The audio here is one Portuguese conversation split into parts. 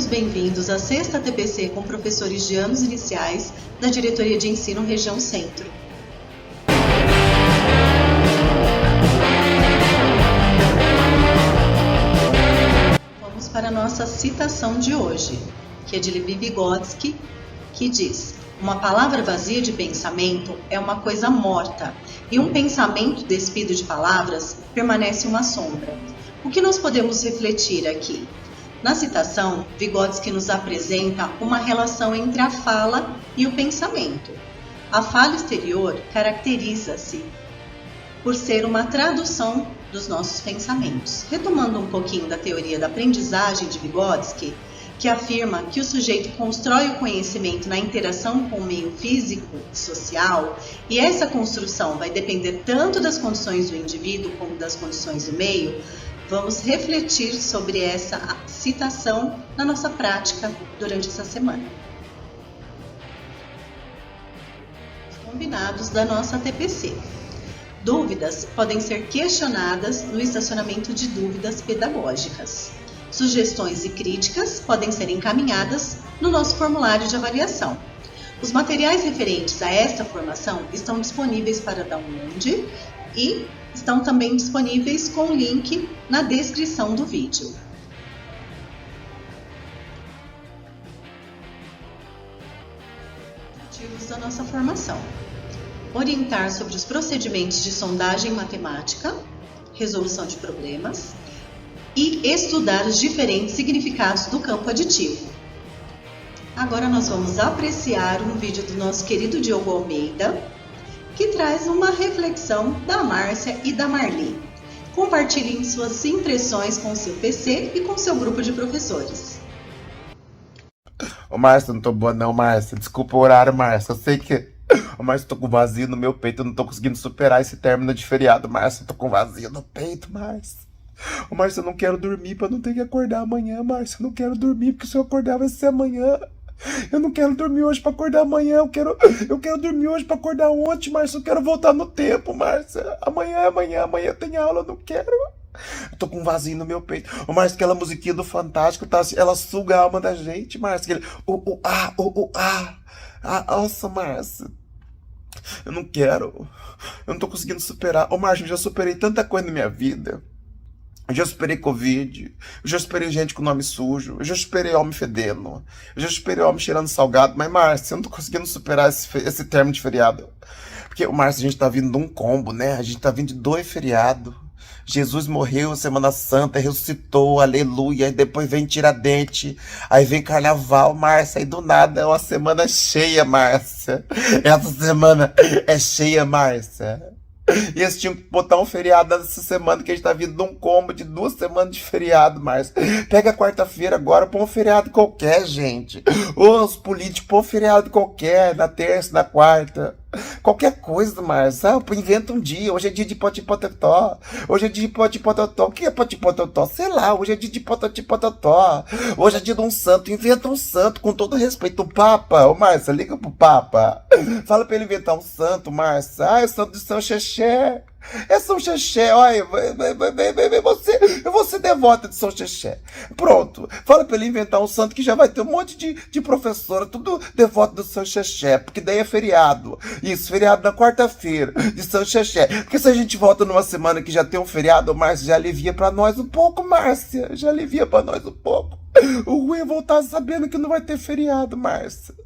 todos bem-vindos à sexta TPC com professores de anos iniciais da Diretoria de Ensino Região Centro. Vamos para a nossa citação de hoje, que é de Levi Vygotsky, que diz: uma palavra vazia de pensamento é uma coisa morta, e um pensamento despido de palavras permanece uma sombra. O que nós podemos refletir aqui? Na citação, Vygotsky nos apresenta uma relação entre a fala e o pensamento. A fala exterior caracteriza-se por ser uma tradução dos nossos pensamentos. Retomando um pouquinho da teoria da aprendizagem de Vygotsky, que afirma que o sujeito constrói o conhecimento na interação com o meio físico e social, e essa construção vai depender tanto das condições do indivíduo como das condições do meio, vamos refletir sobre essa citação na nossa prática durante essa semana. Os combinados da nossa TPC. Dúvidas podem ser questionadas no estacionamento de dúvidas pedagógicas. Sugestões e críticas podem ser encaminhadas no nosso formulário de avaliação. Os materiais referentes a esta formação estão disponíveis para download e estão também disponíveis com link na descrição do vídeo. Objetivos da nossa formação: orientar sobre os procedimentos de sondagem matemática, resolução de problemas e estudar os diferentes significados do campo aditivo. Agora nós vamos apreciar um vídeo do nosso querido Diogo Almeida, que traz uma reflexão da Márcia e da Marli. Compartilhem suas impressões com o seu PC e com o seu grupo de professores. Ô Márcia, não tô boa não, Márcia. Desculpa o horário, Márcia. Eu sei que... Ô Márcia, tô com vazio no meu peito. Eu não tô conseguindo superar esse término de feriado, Márcia. Eu tô com vazio no peito, Márcia. Ô Márcia, eu não quero dormir pra não ter que acordar amanhã, Márcia. Eu não quero dormir, porque se eu acordar vai ser amanhã. Eu não quero dormir hoje pra acordar amanhã. Eu quero dormir hoje pra acordar ontem, Márcia. Eu quero voltar no tempo, Márcia. Amanhã é amanhã. Amanhã tem aula, eu não quero. Eu tô com um vazio no meu peito. Ô, Márcia, aquela musiquinha do Fantástico, tá, ela suga a alma da gente, Márcia. Aquele nossa, Márcia. Eu não quero. Eu não tô conseguindo superar. Ô, Márcia, eu já superei tanta coisa na minha vida. Eu já superei Covid, eu já superei gente com nome sujo, eu já superei homem fedendo, eu já superei homem cheirando salgado, mas, Márcia, eu não tô conseguindo superar esse termo de feriado. Porque, Márcia, a gente tá vindo de um combo, né? A gente tá vindo de 2 feriados. Jesus morreu, Semana Santa, ressuscitou, aleluia, e depois vem Tiradentes, aí vem Carnaval, Márcia, aí do nada é uma semana cheia, Márcia. Essa semana é cheia, Márcia. E eles tinham que botar um feriado nessa semana, que a gente tá vindo de um combo de 2 semanas de feriado, Márcia. Pega a quarta-feira agora, põe um feriado qualquer, gente. Os políticos põem um feriado qualquer, na terça, na quarta. Qualquer coisa, Márcia. Inventa um dia. Hoje é dia de potipototó. Hoje é dia de potipototó. O que é potipototó? Sei lá. Hoje é dia de potipototó. Hoje é dia de um santo. Inventa um santo, com todo respeito. O Papa. Ô, Márcia, liga pro Papa. Fala pra ele inventar um santo, Márcia. Ah, é o santo de São Xexé. É São Xexé, olha, eu vou ser devota de São Xexé. Pronto, fala pra ele inventar um santo que já vai ter um monte de professora, tudo devoto do São Xexé, porque daí é feriado. Isso, feriado na quarta-feira de São Xexé. Porque se a gente volta numa semana que já tem um feriado, Márcia, já alivia pra nós um pouco, Márcia. Já alivia pra nós um pouco. O ruim é voltar sabendo que não vai ter feriado, Márcia.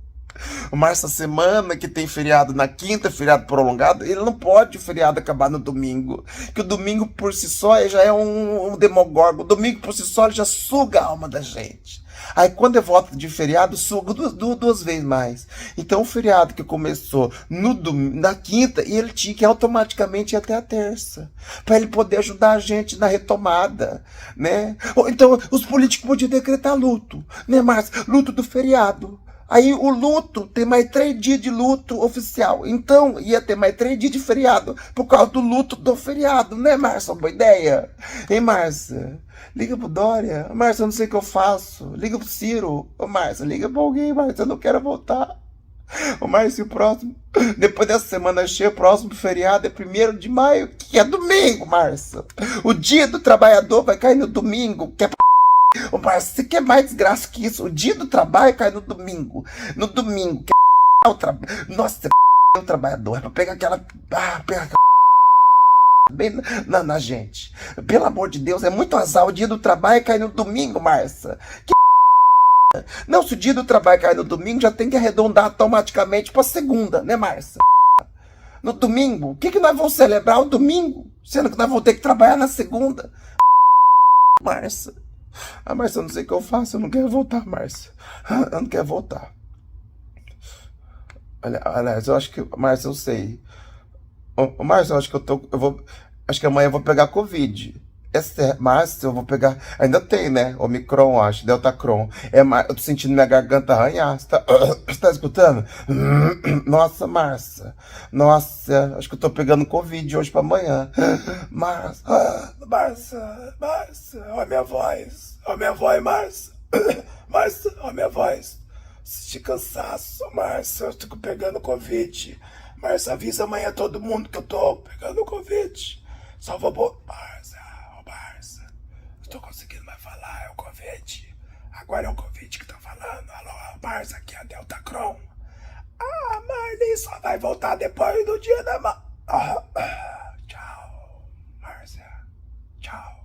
Márcia, semana que tem feriado na quinta, feriado prolongado, ele não pode o feriado acabar no domingo. Que o domingo por si só já é um demogorgon. O domingo por si só ele já suga a alma da gente. Aí quando é volta de feriado, suga 2 vezes mais. Então o feriado que começou na quinta, e ele tinha que automaticamente ir até a terça. Para ele poder ajudar a gente na retomada, né? Ou então os políticos podiam decretar luto, né, Márcia? Luto do feriado. Aí o luto, tem mais 3 dias de luto oficial. Então ia ter mais 3 dias de feriado por causa do luto do feriado, né, Márcia? Boa ideia. Hein, Márcia? Liga pro Dória. Márcia, eu não sei o que eu faço. Liga pro Ciro. Ô, Márcia, liga pra alguém, Márcia. Eu não quero voltar. Ô, Márcia, o próximo... Depois dessa semana cheia, o próximo feriado é 1º de maio, que é domingo, Márcia. O dia do trabalhador vai cair no domingo, que é Ô, Márcia, você quer mais desgraça que isso? O dia do trabalho cai no domingo. No domingo, que é o trabalho. Nossa, é o trabalhador. É pra pegar aquela. Pegar aquela bem na gente. Pelo amor de Deus, é muito azar. O dia do trabalho cai no domingo, Márcia. Não, se o dia do trabalho cai no domingo, já tem que arredondar automaticamente pra segunda, né, Márcia? No domingo, o que nós vamos celebrar o domingo? Sendo que nós vamos ter que trabalhar na segunda. Márcia. Márcia, eu não sei o que eu faço. Eu não quero voltar, Márcia. Eu não quero voltar. Aliás, eu acho que... Márcia, eu sei. Márcia, eu acho que acho que amanhã eu vou pegar Covid. Márcia, eu vou pegar... Ainda tem, né? Omicron, acho. Deltacron. Eu tô sentindo minha garganta arranhar. Você tá escutando? Nossa, Márcia. Nossa, acho que eu tô pegando Covid hoje pra amanhã. Márcia. Márcia. Olha a minha voz. Olha a minha voz, Márcia. Márcia, olha a minha voz. De cansaço, Márcia. Eu tô pegando Covid. Márcia, avisa amanhã todo mundo que eu tô pegando Covid. Só vou... Márcia, não tô conseguindo mais falar, é o Covid. Agora é o Covid que tá falando. Alô, Márcia, aqui é a Deltacron. Marli só vai voltar depois do dia da... Tchau, Márcia. Tchau.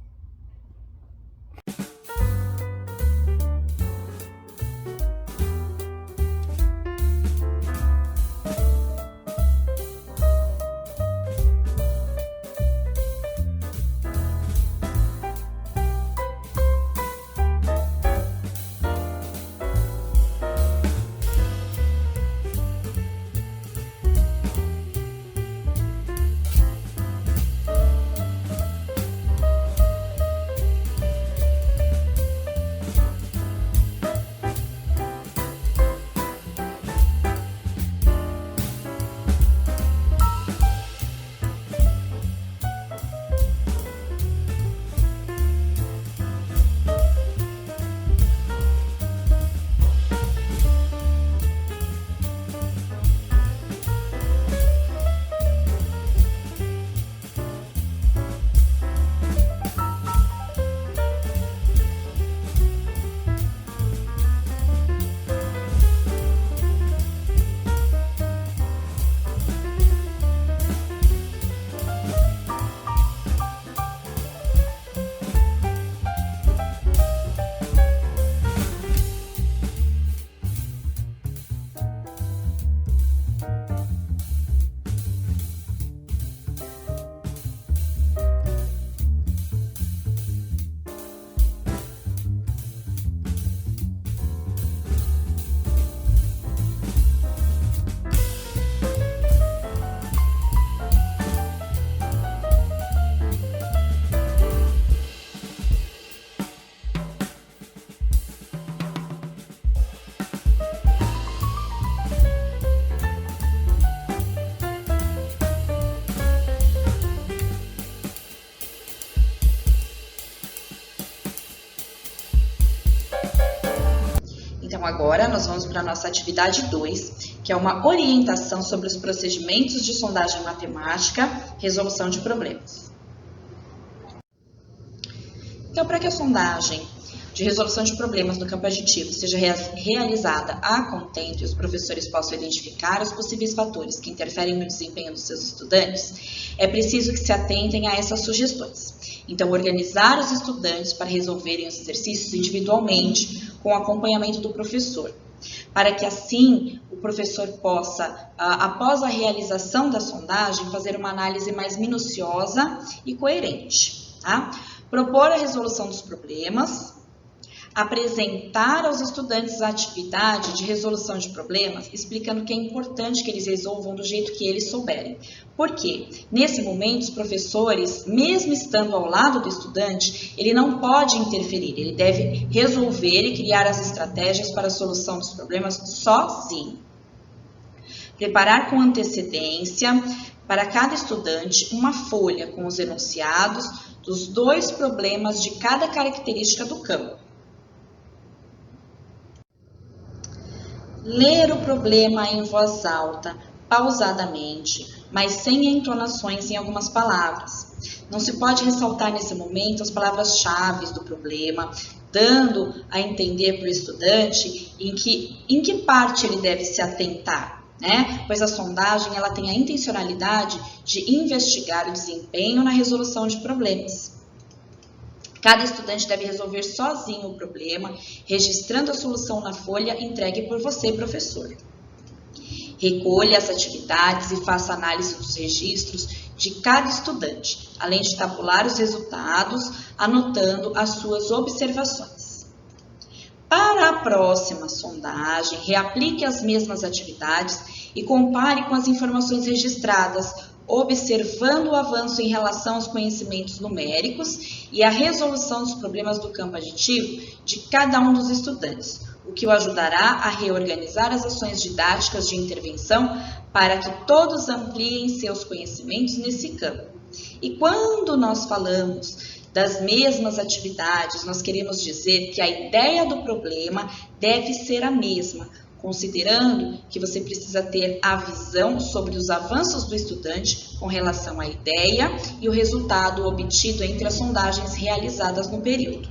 Então agora nós vamos para a nossa atividade 2, que é uma orientação sobre os procedimentos de sondagem matemática, resolução de problemas. Então, para que a sondagem de resolução de problemas no campo aditivo seja realizada a contento e os professores possam identificar os possíveis fatores que interferem no desempenho dos seus estudantes, é preciso que se atentem a essas sugestões. Então, organizar os estudantes para resolverem os exercícios individualmente, com o acompanhamento do professor, para que assim o professor possa, após a realização da sondagem, fazer uma análise mais minuciosa e coerente. Tá? Propor a resolução dos problemas, apresentar aos estudantes a atividade de resolução de problemas, explicando que é importante que eles resolvam do jeito que eles souberem. Por quê? Nesse momento, os professores, mesmo estando ao lado do estudante, ele não pode interferir, ele deve resolver e criar as estratégias para a solução dos problemas sozinho. Preparar com antecedência para cada estudante uma folha com os enunciados dos 2 problemas de cada característica do campo. Ler o problema em voz alta, pausadamente, mas sem entonações em algumas palavras. Não se pode ressaltar nesse momento as palavras-chave do problema, dando a entender para o estudante em que parte ele deve se atentar, né? Pois a sondagem ela tem a intencionalidade de investigar o desempenho na resolução de problemas. Cada estudante deve resolver sozinho o problema, registrando a solução na folha entregue por você, professor. Recolha as atividades e faça análise dos registros de cada estudante, além de tabular os resultados, anotando as suas observações. Para a próxima sondagem, reaplique as mesmas atividades e compare com as informações registradas, observando o avanço em relação aos conhecimentos numéricos e a resolução dos problemas do campo aditivo de cada um dos estudantes, o que o ajudará a reorganizar as ações didáticas de intervenção para que todos ampliem seus conhecimentos nesse campo. E quando nós falamos das mesmas atividades, nós queremos dizer que a ideia do problema deve ser a mesma, considerando que você precisa ter a visão sobre os avanços do estudante com relação à ideia e o resultado obtido entre as sondagens realizadas no período.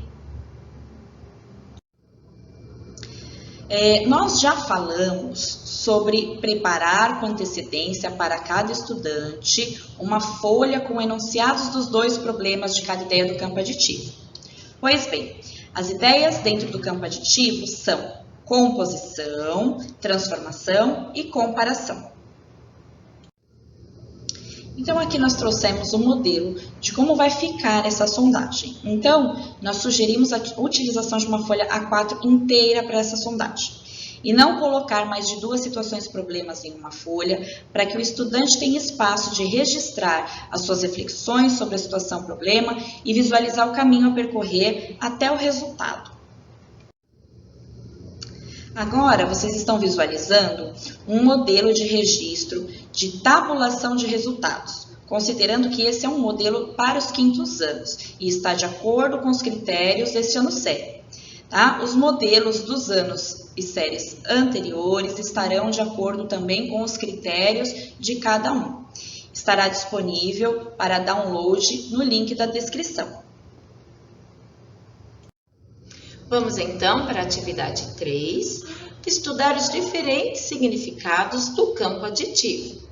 Nós já falamos sobre preparar com antecedência para cada estudante uma folha com enunciados dos 2 problemas de cada ideia do campo aditivo. Pois bem, as ideias dentro do campo aditivo são composição, transformação e comparação. Então, aqui nós trouxemos um modelo de como vai ficar essa sondagem. Então, nós sugerimos a utilização de uma folha A4 inteira para essa sondagem. E não colocar mais de 2 situações problemas em uma folha, para que o estudante tenha espaço de registrar as suas reflexões sobre a situação problema e visualizar o caminho a percorrer até o resultado. Agora, vocês estão visualizando um modelo de registro de tabulação de resultados, considerando que esse é um modelo para os 5º anos e está de acordo com os critérios deste ano série. Tá? Os modelos dos anos e séries anteriores estarão de acordo também com os critérios de cada um. Estará disponível para download no link da descrição. Vamos então para a atividade 3, estudar os significados do campo aditivo.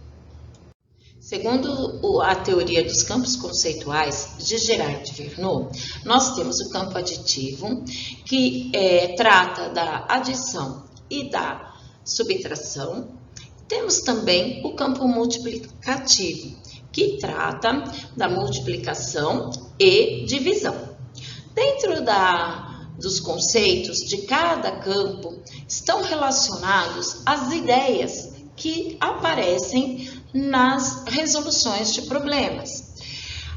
Segundo a teoria dos campos conceituais de Gerard Verneau, nós temos o campo aditivo, que trata da adição e da subtração. Temos também o campo multiplicativo, que trata da multiplicação e divisão. Dentro dos conceitos de cada campo estão relacionados as ideias que aparecem nas resoluções de problemas.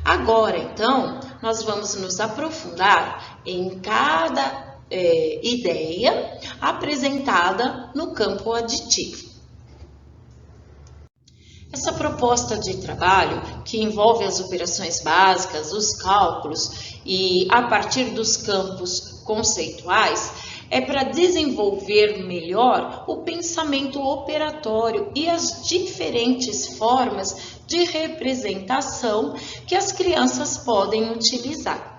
Agora, então, nós vamos nos aprofundar em cada ideia apresentada no campo aditivo. Essa proposta de trabalho, que envolve as operações básicas, os cálculos e a partir dos campos conceituais, é para desenvolver melhor o pensamento operatório e as diferentes formas de representação que as crianças podem utilizar.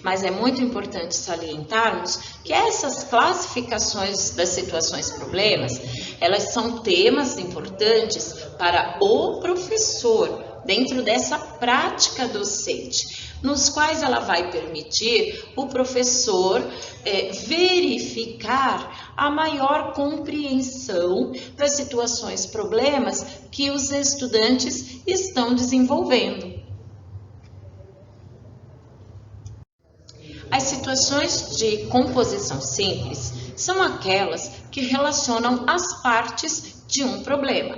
Mas é muito importante salientarmos que essas classificações das situações problemas, elas são temas importantes para o professor dentro dessa prática docente, nos quais ela vai permitir o professor verificar a maior compreensão das situações problemas que os estudantes estão desenvolvendo. As situações de composição simples são aquelas que relacionam as partes de um problema,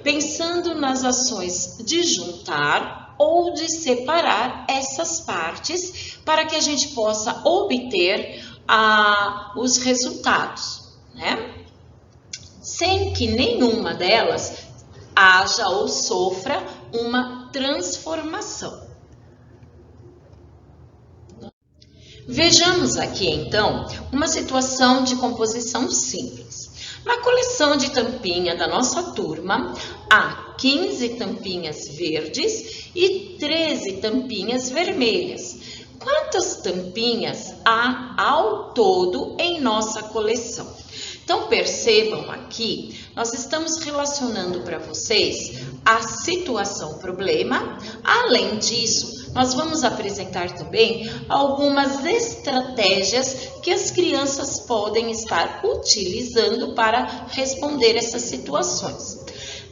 pensando nas ações de juntar ou de separar essas partes para que a gente possa obter os resultados, né? Sem que nenhuma delas haja ou sofra uma transformação. Vejamos aqui, então, uma situação de composição simples. Na coleção de tampinha da nossa turma, há 15 tampinhas verdes e 13 tampinhas vermelhas. quantas tampinhas há ao todo em nossa coleção? Então, percebam aqui, nós estamos relacionando para vocês a situação problema. Além disso, nós vamos apresentar também algumas estratégias que as crianças podem estar utilizando para responder essas situações.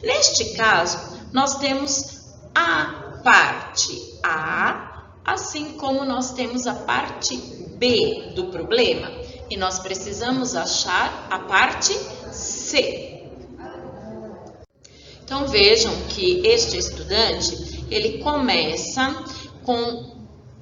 Neste caso, nós temos a parte A, assim como nós temos a parte B do problema, e nós precisamos achar a parte C. Então vejam que este estudante, ele começa com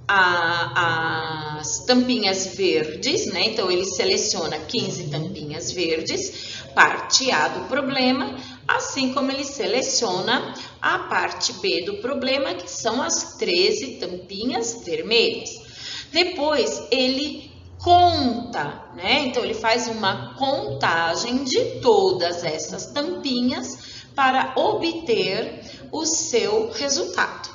as tampinhas verdes, né? Então ele seleciona 15 tampinhas verdes, parte A do problema, assim como ele seleciona a parte B do problema, que são as 13 tampinhas vermelhas. Depois ele conta, né? Então ele faz uma contagem de todas essas tampinhas para obter o seu resultado.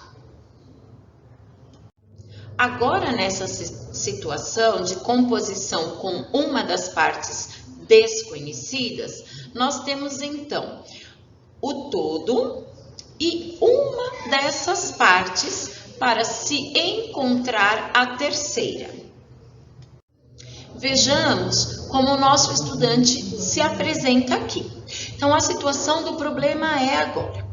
Agora, nessa situação de composição com uma das partes desconhecidas, nós temos então o todo e uma dessas partes para se encontrar a terceira. Vejamos como o nosso estudante se apresenta aqui. Então, a situação do problema é agora.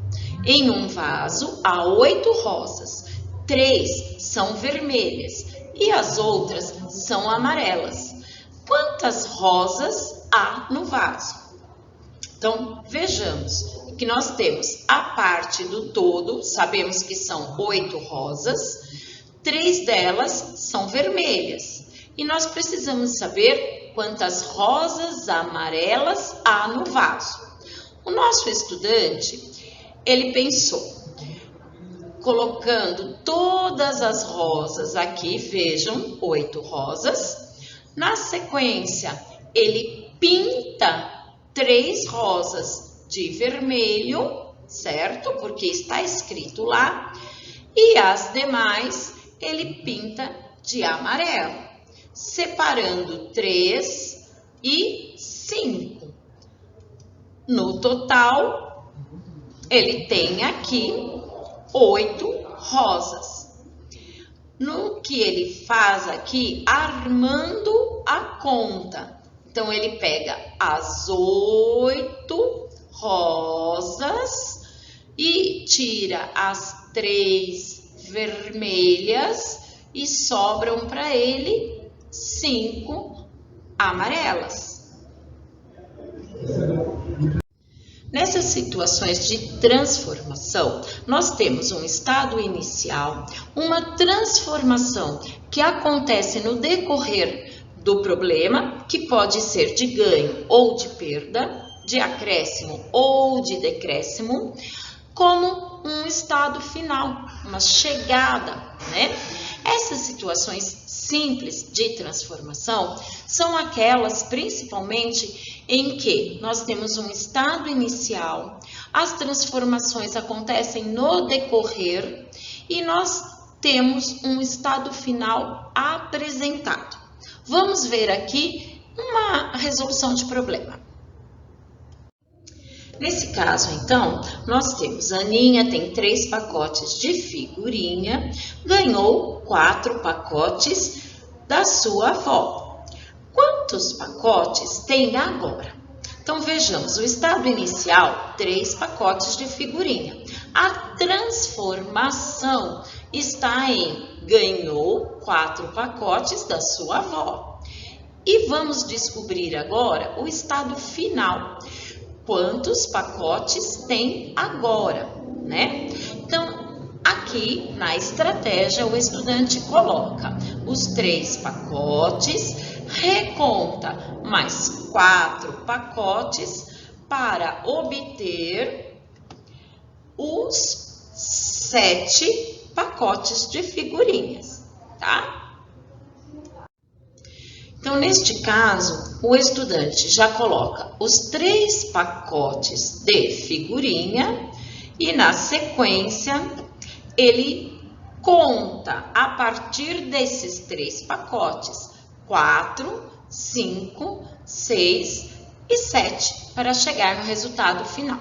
Em um vaso há 8 rosas, 3 são vermelhas e as outras são amarelas. Quantas rosas há no vaso? Então, vejamos que nós temos a parte do todo, sabemos que são 8 rosas, 3 delas são vermelhas. E nós precisamos saber quantas rosas amarelas há no vaso. O nosso estudante, ele pensou, colocando todas as rosas aqui, vejam, 8 rosas. Na sequência, ele pinta 3 rosas de vermelho, certo? Porque está escrito lá. E as demais, ele pinta de amarelo, separando 3 e 5. No total, ele tem aqui 8 rosas. No que ele faz aqui, armando a conta. Então, ele pega as 8 rosas e tira as 3 vermelhas e sobram para ele 5 amarelas. Nessas situações de transformação, nós temos um estado inicial, uma transformação que acontece no decorrer do problema, que pode ser de ganho ou de perda, de acréscimo ou de decréscimo, como um estado final, uma chegada, né? Essas situações simples de transformação são aquelas principalmente em que nós temos um estado inicial, as transformações acontecem no decorrer e nós temos um estado final apresentado. Vamos ver aqui uma resolução de problema. Nesse caso, então, nós temos a Aninha tem 3 pacotes de figurinha, ganhou 4 pacotes da sua avó. Quantos pacotes tem agora? Então, vejamos, o estado inicial, 3 pacotes de figurinha. A transformação está em ganhou 4 pacotes da sua avó. E vamos descobrir agora o estado final. Quantos pacotes tem agora, né? Então, aqui na estratégia, o estudante coloca os 3 pacotes, reconta mais 4 pacotes para obter os 7 pacotes de figurinhas, tá? Então, neste caso, o estudante já coloca os 3 pacotes de figurinha e, na sequência, ele conta a partir desses 3 pacotes, 4, 5, 6 e 7, para chegar no resultado final.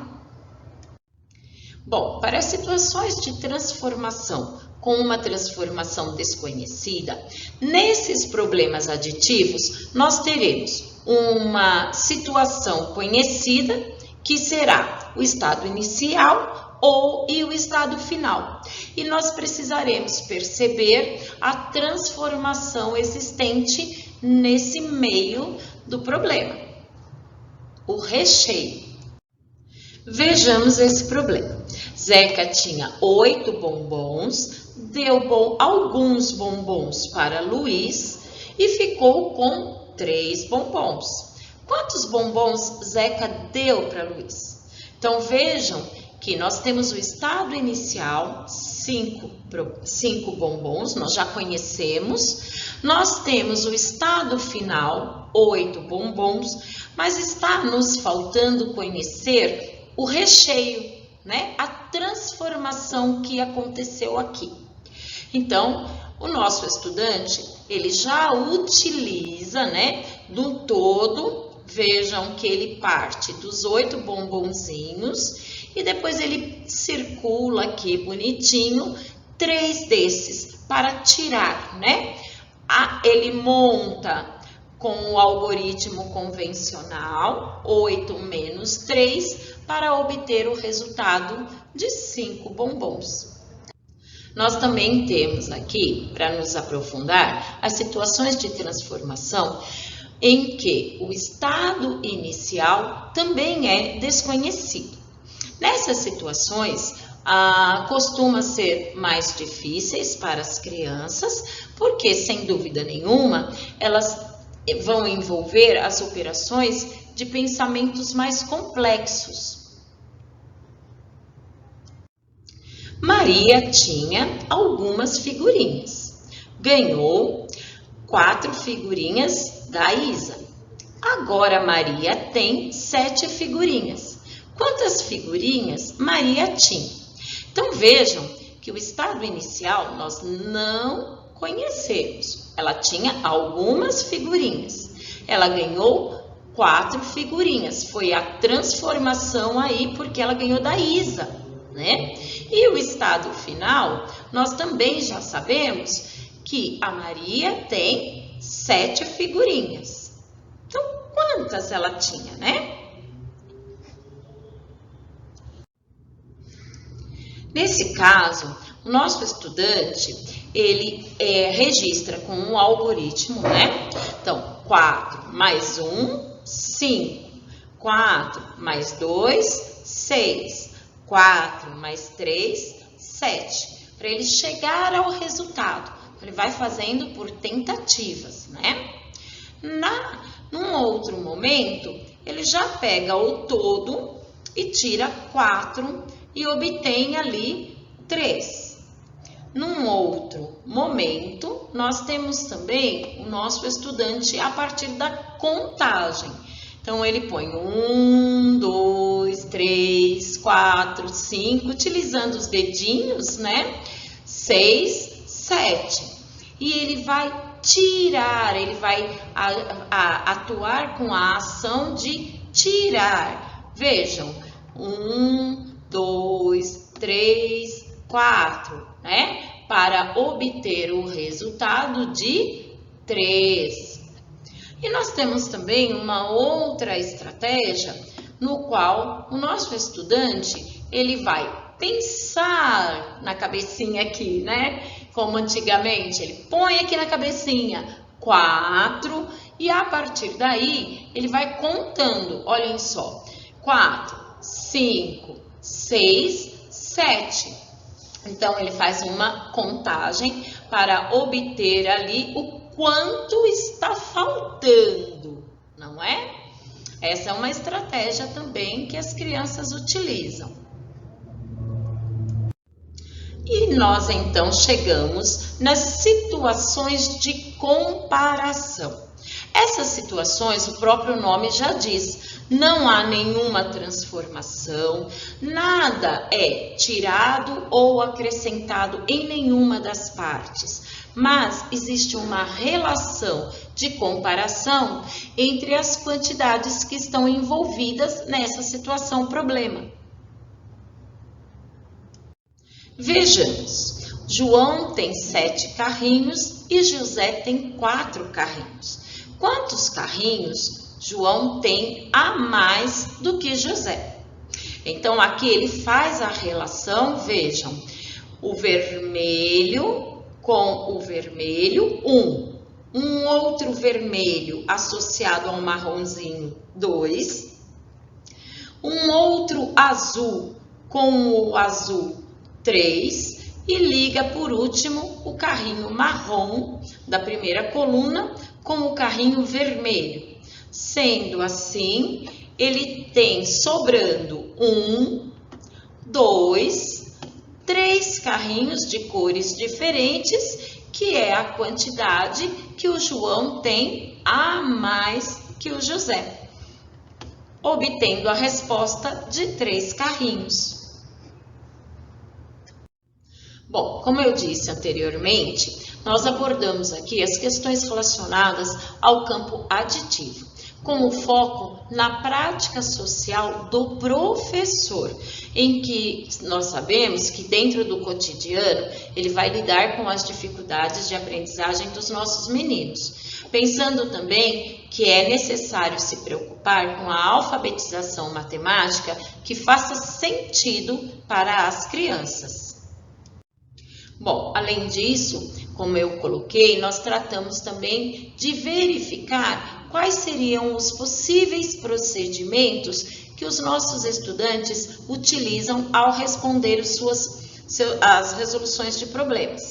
Bom, para as situações de transformação com uma transformação desconhecida, nesses problemas aditivos, nós teremos uma situação conhecida, que será o estado inicial e o estado final. E nós precisaremos perceber a transformação existente nesse meio do problema, o recheio. Vejamos esse problema. Zeca tinha 8 bombons, deu alguns bombons para Luiz e ficou com 3 bombons. Quantos bombons Zeca deu para Luiz? Então vejam que nós temos o estado inicial, 5 bombons, nós já conhecemos. Nós temos o estado final, 8 bombons, mas está nos faltando conhecer o recheio, né? A transformação que aconteceu aqui. Então, o nosso estudante, ele já utiliza, né, do todo, vejam que ele parte dos 8 bombonzinhos e depois ele circula aqui bonitinho 3 desses para tirar, né? Ele monta com o algoritmo convencional, 8 menos 3, para obter o resultado de 5 bombons. Nós também temos aqui, para nos aprofundar, as situações de transformação em que o estado inicial também é desconhecido. Nessas situações, costuma ser mais difíceis para as crianças, porque, sem dúvida nenhuma, elas vão envolver as operações de pensamentos mais complexos. Maria tinha algumas figurinhas. Ganhou 4 figurinhas da Isa. Agora Maria tem 7 figurinhas. Quantas figurinhas Maria tinha? Então vejam que o estado inicial nós não conhecemos. Ela tinha algumas figurinhas. Ela ganhou 4 figurinhas. Foi a transformação aí porque ela ganhou da Isa, né? E o estado final, nós também já sabemos que a Maria tem 7 figurinhas. Então, quantas ela tinha, né? Nesse caso, o nosso estudante, ele registra com um algoritmo, né? Então, 4 mais 1, 5. 4 mais 2, 6. 4 mais 3, 7. Para ele chegar ao resultado, ele vai fazendo por tentativas, né? Num outro momento, ele já pega o todo e tira 4 e obtém ali 3. Num outro momento, nós temos também o nosso estudante a partir da contagem. Então, ele põe 1, 2, 3, 4, 5, utilizando os dedinhos, né? 6, 7. E ele vai tirar, ele vai atuar com a ação de tirar. Vejam, 1, 2, 3, 4, né? Para obter o resultado de 3. E nós temos também uma outra estratégia no qual o nosso estudante, ele vai pensar na cabecinha aqui, né? Como antigamente, ele põe aqui na cabecinha 4 e a partir daí ele vai contando, olhem só, 4, 5, 6, 7. Então, ele faz uma contagem para obter ali o quanto está faltando, não é? Essa é uma estratégia também que as crianças utilizam. E nós então chegamos nas situações de comparação. Essas situações, o próprio nome já diz, não há nenhuma transformação, nada é tirado ou acrescentado em nenhuma das partes, mas existe uma relação de comparação entre as quantidades que estão envolvidas nessa situação problema. Vejamos, João tem 7 carrinhos e José tem 4 carrinhos. Quantos carrinhos João tem a mais do que José? Então, aqui ele faz a relação, vejam, o vermelho com o vermelho, 1. Um outro vermelho associado ao marronzinho, 2. Um outro azul com o azul, 3. E liga por último o carrinho marrom da primeira coluna com o carrinho vermelho. Sendo assim, ele tem sobrando 1, 2, 3 carrinhos de cores diferentes, que é a quantidade que o João tem a mais que o José, obtendo a resposta de 3 carrinhos. Bom, como eu disse anteriormente, nós abordamos aqui as questões relacionadas ao campo aditivo, com o foco na prática social do professor, em que nós sabemos que dentro do cotidiano ele vai lidar com as dificuldades de aprendizagem dos nossos meninos, pensando também que é necessário se preocupar com a alfabetização matemática que faça sentido para as crianças. Bom, além disso, como eu coloquei, nós tratamos também de verificar quais seriam os possíveis procedimentos que os nossos estudantes utilizam ao responder as resoluções de problemas.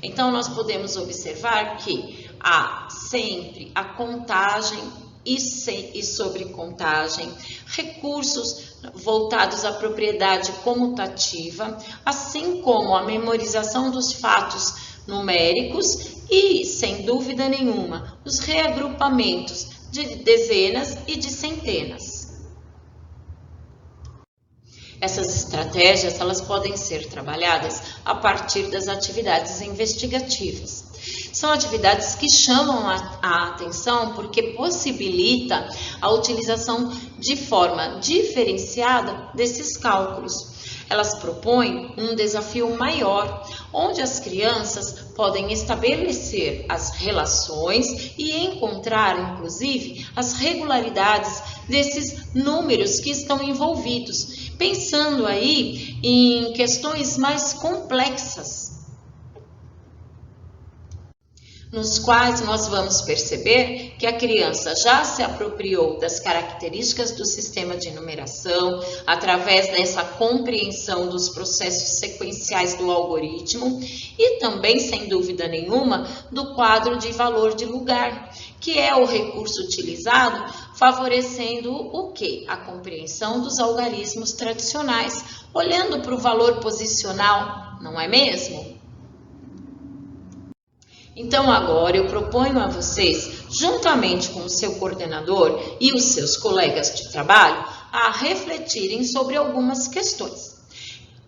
Então, nós podemos observar que há sempre a contagem e sobrecontagem, recursos voltados à propriedade comutativa, assim como a memorização dos fatos numéricos e, sem dúvida nenhuma, os reagrupamentos de dezenas e de centenas. Essas estratégias, elas podem ser trabalhadas a partir das atividades investigativas. São atividades que chamam a atenção porque possibilita a utilização de forma diferenciada desses cálculos. Elas propõem um desafio maior, onde as crianças podem estabelecer as relações e encontrar, inclusive, as regularidades desses números que estão envolvidos, pensando aí em questões mais complexas, nos quais nós vamos perceber que a criança já se apropriou das características do sistema de numeração, através dessa compreensão dos processos sequenciais do algoritmo e também, sem dúvida nenhuma, do quadro de valor de lugar, que é o recurso utilizado favorecendo o quê? A compreensão dos algarismos tradicionais, olhando para o valor posicional, não é mesmo? Então, agora eu proponho a vocês, juntamente com o seu coordenador e os seus colegas de trabalho, a refletirem sobre algumas questões.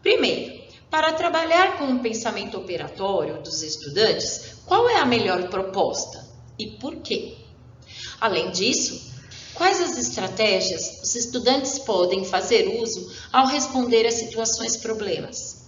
Primeiro, para trabalhar com o pensamento operatório dos estudantes, qual é a melhor proposta e por quê? Além disso, quais as estratégias os estudantes podem fazer uso ao responder a situações problemas?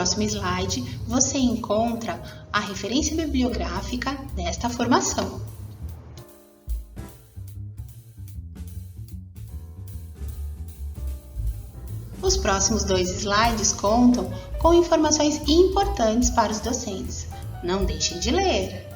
próximo slide, você encontra a referência bibliográfica desta formação. Os próximos 2 slides contam com informações importantes para os docentes. Não deixem de ler!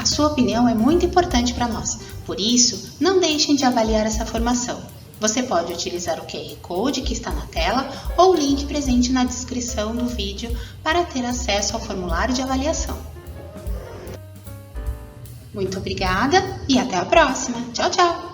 A sua opinião é muito importante para nós, por isso, não deixem de avaliar essa formação. Você pode utilizar o QR Code que está na tela ou o link presente na descrição do vídeo para ter acesso ao formulário de avaliação. Muito obrigada e até a próxima! Tchau, tchau!